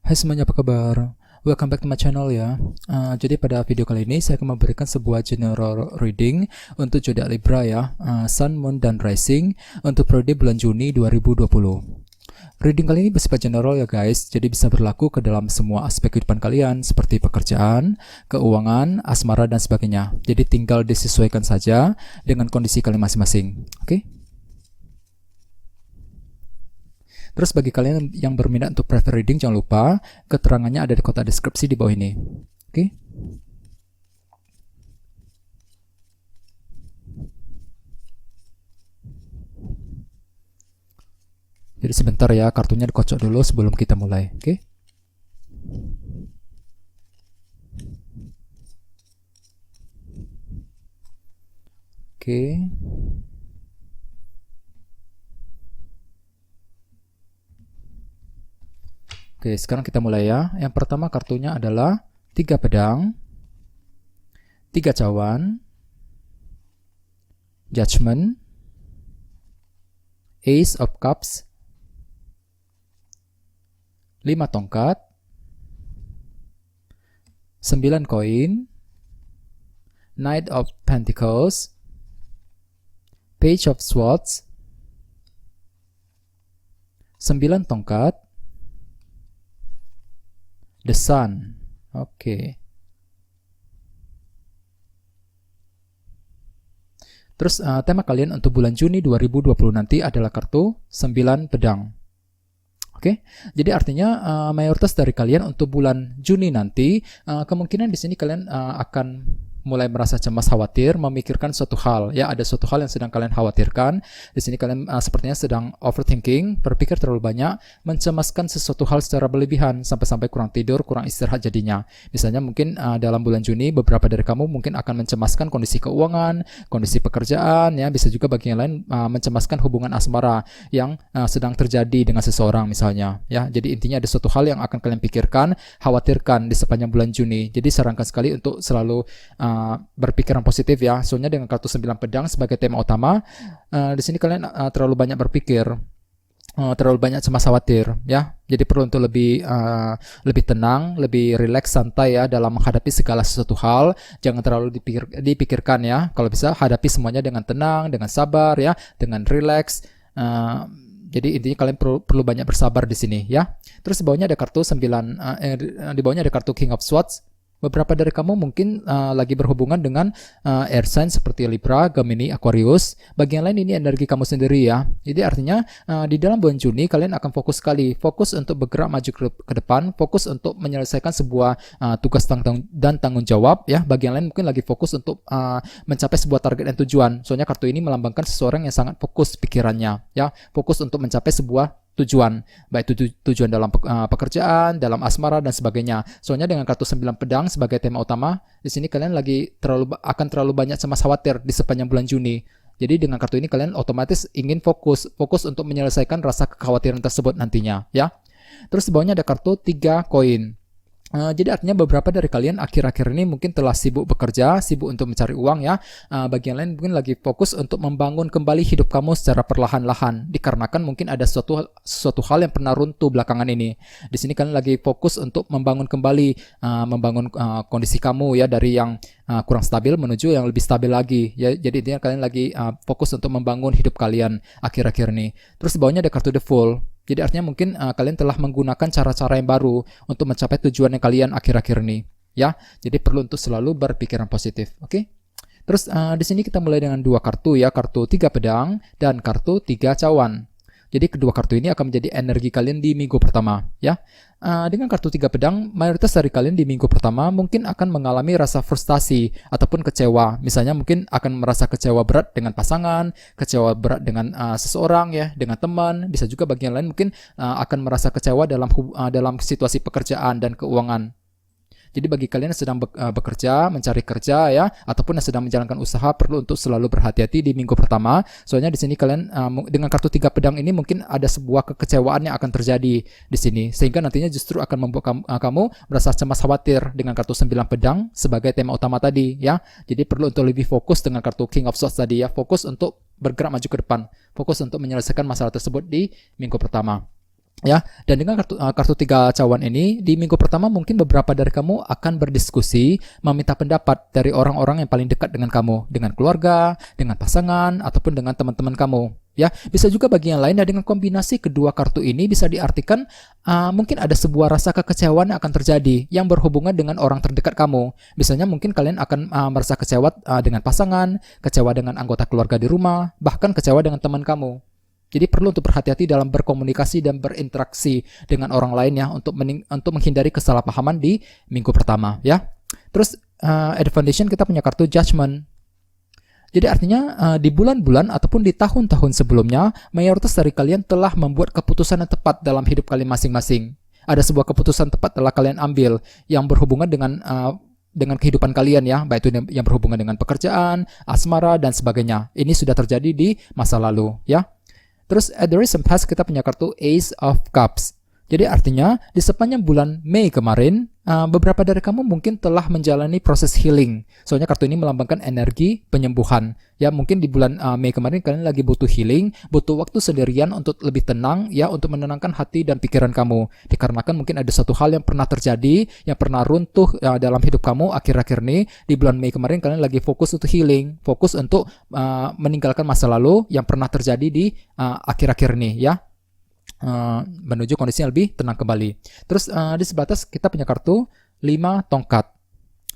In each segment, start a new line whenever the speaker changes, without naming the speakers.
Hai semuanya, apa kabar? Welcome back to my channel ya. Jadi pada video kali ini saya akan memberikan sebuah general reading untuk zodiak Libra ya, Sun, Moon, dan Rising untuk periode bulan Juni 2020. Reading kali ini bersifat general ya guys, jadi bisa berlaku ke dalam semua aspek kehidupan kalian seperti pekerjaan, keuangan, asmara, dan sebagainya. Jadi tinggal disesuaikan saja dengan kondisi kalian masing-masing. Oke? Terus bagi kalian yang berminat untuk private reading, jangan lupa keterangannya ada di kotak deskripsi di bawah ini. Oke? Jadi sebentar ya, kartunya dikocok dulu sebelum kita mulai. Oke? Oke. Oke, sekarang kita mulai ya. Yang pertama kartunya adalah 3 pedang, 3 cawan, Judgment, Ace of Cups, 5 tongkat, 9 koin, Knight of Pentacles, Page of Swords, 9 tongkat, The Sun. Oke. Terus tema kalian untuk bulan Juni 2020 nanti adalah kartu 9 pedang. Oke. Jadi artinya mayoritas dari kalian untuk bulan Juni nanti kemungkinan di sini kalian akan mulai merasa cemas, khawatir, memikirkan suatu hal. Ya, ada suatu hal yang sedang kalian khawatirkan. Di sini kalian sepertinya sedang overthinking, berpikir terlalu banyak, mencemaskan sesuatu hal secara berlebihan, sampai-sampai kurang tidur, kurang istirahat jadinya. Misalnya mungkin dalam bulan Juni, beberapa dari kamu mungkin akan mencemaskan kondisi keuangan, kondisi pekerjaan, ya, bisa juga bagi yang lain mencemaskan hubungan asmara yang sedang terjadi dengan seseorang misalnya. Ya, jadi intinya ada suatu hal yang akan kalian pikirkan, khawatirkan di sepanjang bulan Juni. Jadi sarankan sekali untuk selalu berpikiran positif ya. Soalnya dengan kartu 9 pedang sebagai tema utama, di sini kalian terlalu banyak berpikir, terlalu banyak cemas khawatir ya. Jadi perlu untuk lebih tenang, lebih rileks, santai ya dalam menghadapi segala sesuatu hal. Jangan terlalu dipikirkan ya. Kalau bisa hadapi semuanya dengan tenang, dengan sabar ya, dengan rileks. Jadi intinya kalian perlu banyak bersabar di sini ya. Terus di bawahnya ada kartu 9, di bawahnya ada kartu King of Swords. Beberapa dari kamu mungkin lagi berhubungan dengan air sign seperti Libra, Gemini, Aquarius. Bagi yang lain ini energi kamu sendiri ya. Jadi artinya di dalam bulan Juni kalian akan fokus sekali, fokus untuk bergerak maju ke depan, fokus untuk menyelesaikan sebuah tugas dan tanggung jawab ya. Bagi yang lain mungkin lagi fokus untuk mencapai sebuah target dan tujuan. Soalnya kartu ini melambangkan seseorang yang sangat fokus pikirannya ya, fokus untuk mencapai sebuah tujuan, baik tujuan dalam pekerjaan, dalam asmara, dan sebagainya. Soalnya dengan kartu 9 pedang sebagai tema utama, di sini kalian lagi akan terlalu banyak cemas khawatir di sepanjang bulan Juni. Jadi dengan kartu ini kalian otomatis ingin fokus untuk menyelesaikan rasa kekhawatiran tersebut nantinya ya. Terus di bawahnya ada kartu 3 koin. Jadi artinya beberapa dari kalian akhir-akhir ini mungkin telah sibuk bekerja, sibuk untuk mencari uang ya. Bagi yang lain mungkin lagi fokus untuk membangun kembali hidup kamu secara perlahan-lahan. Dikarenakan mungkin ada suatu hal yang pernah runtuh belakangan ini. Di sini kalian lagi fokus untuk membangun kembali, membangun kondisi kamu ya dari yang kurang stabil menuju yang lebih stabil lagi. Ya, jadi intinya kalian lagi fokus untuk membangun hidup kalian akhir-akhir ini. Terus di bawahnya ada kartu The Fool. Jadi artinya mungkin kalian telah menggunakan cara-cara yang baru untuk mencapai tujuan yang kalian akhir-akhir ini, ya. Jadi perlu untuk selalu berpikiran positif, oke? Terus di sini kita mulai dengan 2 kartu ya, kartu 3 pedang dan kartu 3 cawan. Jadi kedua kartu ini akan menjadi energi kalian di minggu pertama, ya. Dengan kartu 3 pedang, mayoritas dari kalian di minggu pertama mungkin akan mengalami rasa frustasi ataupun kecewa. Misalnya mungkin akan merasa kecewa berat dengan pasangan, kecewa berat dengan seseorang ya, dengan teman. Bisa juga bagi yang lain mungkin akan merasa kecewa dalam situasi pekerjaan dan keuangan. Jadi bagi kalian yang sedang bekerja, mencari kerja ya, ataupun yang sedang menjalankan usaha, perlu untuk selalu berhati-hati di minggu pertama. Soalnya di sini kalian dengan kartu 3 pedang ini mungkin ada sebuah kekecewaan yang akan terjadi di sini, sehingga nantinya justru akan membuat kamu merasa cemas khawatir dengan kartu 9 pedang sebagai tema utama tadi ya. Jadi perlu untuk lebih fokus dengan kartu King of Swords tadi ya, fokus untuk bergerak maju ke depan, fokus untuk menyelesaikan masalah tersebut di minggu pertama. Ya, dan dengan kartu 3 cawan ini di minggu pertama mungkin beberapa dari kamu akan berdiskusi, meminta pendapat dari orang-orang yang paling dekat dengan kamu, dengan keluarga, dengan pasangan, ataupun dengan teman-teman kamu. Ya, bisa juga bagi yang lain. Dengan kombinasi kedua kartu ini bisa diartikan mungkin ada sebuah rasa kekecewaan yang akan terjadi yang berhubungan dengan orang terdekat kamu. Misalnya mungkin kalian akan merasa kecewa dengan pasangan, kecewa dengan anggota keluarga di rumah, bahkan kecewa dengan teman kamu. Jadi perlu untuk berhati-hati dalam berkomunikasi dan berinteraksi dengan orang lain ya, untuk menghindari kesalahpahaman di minggu pertama ya. Terus at the foundation kita punya kartu judgment. Jadi artinya di bulan-bulan ataupun di tahun-tahun sebelumnya, mayoritas dari kalian telah membuat keputusan yang tepat dalam hidup kalian masing-masing. Ada sebuah keputusan tepat telah kalian ambil yang berhubungan dengan kehidupan kalian ya, baik itu yang berhubungan dengan pekerjaan, asmara dan sebagainya. Ini sudah terjadi di masa lalu ya. Terus at the recent past kita punya kartu Ace of Cups. Jadi artinya di sepanjang bulan Mei kemarin, beberapa dari kamu mungkin telah menjalani proses healing. Soalnya kartu ini melambangkan energi penyembuhan. Ya mungkin di bulan Mei kemarin kalian lagi butuh healing, butuh waktu sendirian untuk lebih tenang, ya untuk menenangkan hati dan pikiran kamu. Dikarenakan mungkin ada satu hal yang pernah terjadi, yang pernah runtuh dalam hidup kamu akhir-akhir ini. Di bulan Mei kemarin kalian lagi fokus untuk healing, fokus untuk meninggalkan masa lalu yang pernah terjadi di akhir-akhir ini, ya. Menuju kondisi yang lebih tenang kembali. Terus di sebelah atas kita punya kartu 5 tongkat.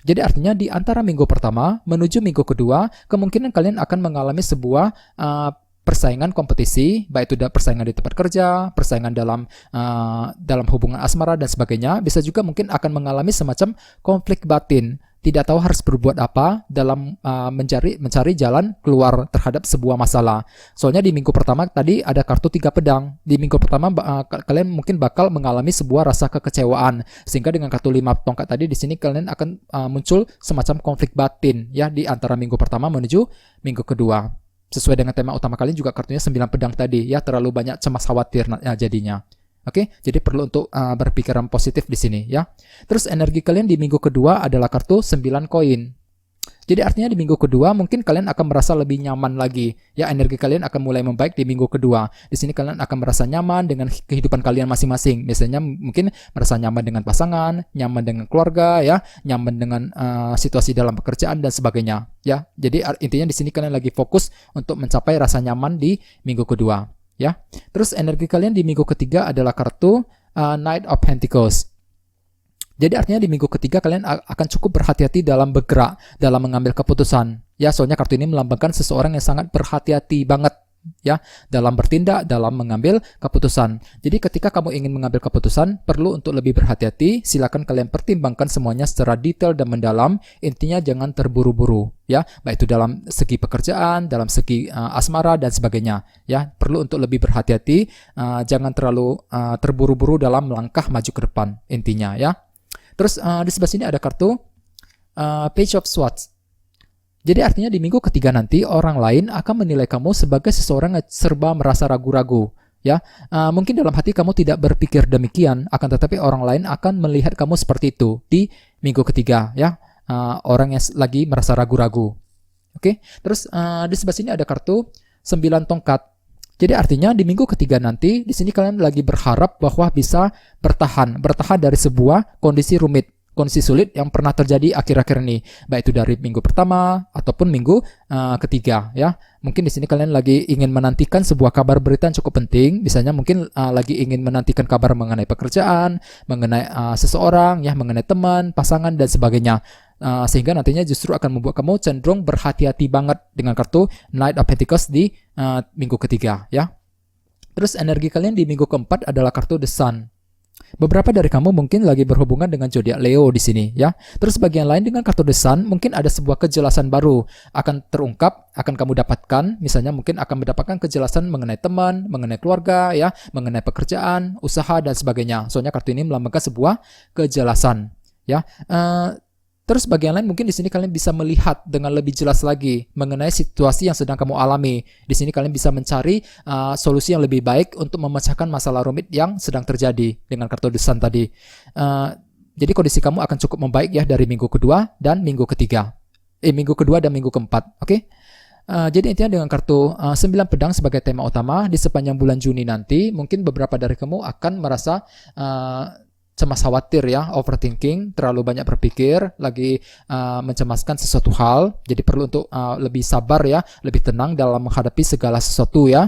Jadi artinya di antara minggu pertama menuju minggu kedua, kemungkinan kalian akan mengalami sebuah persaingan kompetisi, baik itu persaingan di tempat kerja, persaingan dalam hubungan asmara dan sebagainya. Bisa juga mungkin akan mengalami semacam konflik batin, tidak tahu harus berbuat apa dalam mencari jalan keluar terhadap sebuah masalah. Soalnya di minggu pertama tadi ada kartu 3 pedang. Di minggu pertama kalian mungkin bakal mengalami sebuah rasa kekecewaan, sehingga dengan kartu 5 tongkat tadi di sini kalian akan muncul semacam konflik batin ya di antara minggu pertama menuju minggu kedua. Sesuai dengan tema utama kalian juga kartunya 9 pedang tadi ya, terlalu banyak cemas khawatir jadinya. Oke, jadi perlu untuk berpikiran positif di sini ya. Terus energi kalian di minggu kedua adalah kartu 9 koin. Jadi artinya di minggu kedua mungkin kalian akan merasa lebih nyaman lagi. Ya, energi kalian akan mulai membaik di minggu kedua. Di sini kalian akan merasa nyaman dengan kehidupan kalian masing-masing. Misalnya mungkin merasa nyaman dengan pasangan, nyaman dengan keluarga ya, nyaman dengan situasi dalam pekerjaan dan sebagainya ya. Jadi intinya di sini kalian lagi fokus untuk mencapai rasa nyaman di minggu kedua. Ya, terus energi kalian di minggu ketiga adalah kartu Knight of Pentacles. Jadi artinya di minggu ketiga kalian akan cukup berhati-hati dalam bergerak, dalam mengambil keputusan. Ya, soalnya kartu ini melambangkan seseorang yang sangat berhati-hati banget ya dalam bertindak, dalam mengambil keputusan. Jadi ketika kamu ingin mengambil keputusan, perlu untuk lebih berhati-hati. Silakan kalian pertimbangkan semuanya secara detail dan mendalam. Intinya jangan terburu-buru ya, baik itu dalam segi pekerjaan, dalam segi asmara dan sebagainya ya. Perlu untuk lebih berhati-hati, jangan terlalu terburu-buru dalam melangkah maju ke depan intinya ya. Terus di sebelah sini ada kartu Page of Swords. Jadi artinya di minggu ketiga nanti orang lain akan menilai kamu sebagai seseorang yang serba merasa ragu-ragu ya. Mungkin dalam hati kamu tidak berpikir demikian, akan tetapi orang lain akan melihat kamu seperti itu di minggu ketiga ya. Orang yang lagi merasa ragu-ragu. Oke. Terus di sebelah sini ada kartu 9 tongkat. Jadi artinya di minggu ketiga nanti di sini kalian lagi berharap bahwa bisa bertahan dari sebuah kondisi rumit, kondisi sulit yang pernah terjadi akhir-akhir ini, baik itu dari minggu pertama ataupun minggu ketiga ya. Mungkin di sini kalian lagi ingin menantikan sebuah kabar berita yang cukup penting, misalnya mungkin lagi ingin menantikan kabar mengenai pekerjaan, mengenai seseorang ya, mengenai teman, pasangan dan sebagainya. Sehingga nantinya justru akan membuat kamu cenderung berhati-hati banget dengan kartu Knight of Pentacles di minggu ketiga ya. Terus energi kalian di minggu keempat adalah kartu The Sun. Beberapa dari kamu mungkin lagi berhubungan dengan zodiak Leo di sini ya. Terus bagian lain dengan kartu The Sun mungkin ada sebuah kejelasan baru akan terungkap, akan kamu dapatkan. Misalnya mungkin akan mendapatkan kejelasan mengenai teman, mengenai keluarga ya, mengenai pekerjaan, usaha dan sebagainya. Soalnya kartu ini melambangkan sebuah kejelasan ya. Terus bagian lain mungkin di sini kalian bisa melihat dengan lebih jelas lagi mengenai situasi yang sedang kamu alami. Di sini kalian bisa mencari solusi yang lebih baik untuk memecahkan masalah rumit yang sedang terjadi dengan kartu The Sun tadi. Jadi kondisi kamu akan cukup membaik ya dari minggu kedua dan minggu ketiga. Minggu kedua dan minggu keempat. Oke. Jadi intinya dengan kartu 9 pedang sebagai tema utama di sepanjang bulan Juni nanti, mungkin beberapa dari kamu akan merasa cemas khawatir ya, overthinking, terlalu banyak berpikir, lagi mencemaskan sesuatu hal. Jadi perlu untuk lebih sabar ya, lebih tenang dalam menghadapi segala sesuatu ya.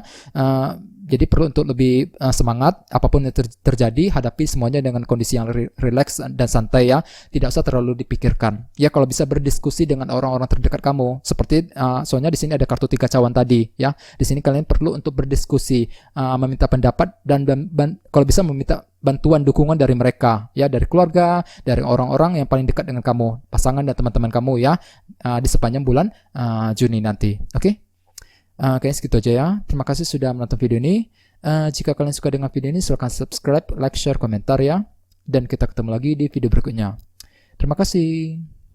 Jadi perlu untuk lebih semangat, apapun yang terjadi, hadapi semuanya dengan kondisi yang rileks dan santai ya. Tidak usah terlalu dipikirkan. Ya kalau bisa berdiskusi dengan orang-orang terdekat kamu, seperti soalnya di sini ada kartu 3 cawan tadi ya. Di sini kalian perlu untuk berdiskusi, meminta pendapat dan kalau bisa meminta bantuan dukungan dari mereka ya, dari keluarga, dari orang-orang yang paling dekat dengan kamu, pasangan dan teman-teman kamu ya, di sepanjang bulan Juni nanti. Oke? Kayaknya segitu aja ya. Terima kasih sudah menonton video ini. Jika kalian suka dengan video ini, silahkan subscribe, like, share, komentar ya. Dan kita ketemu lagi di video berikutnya. Terima kasih.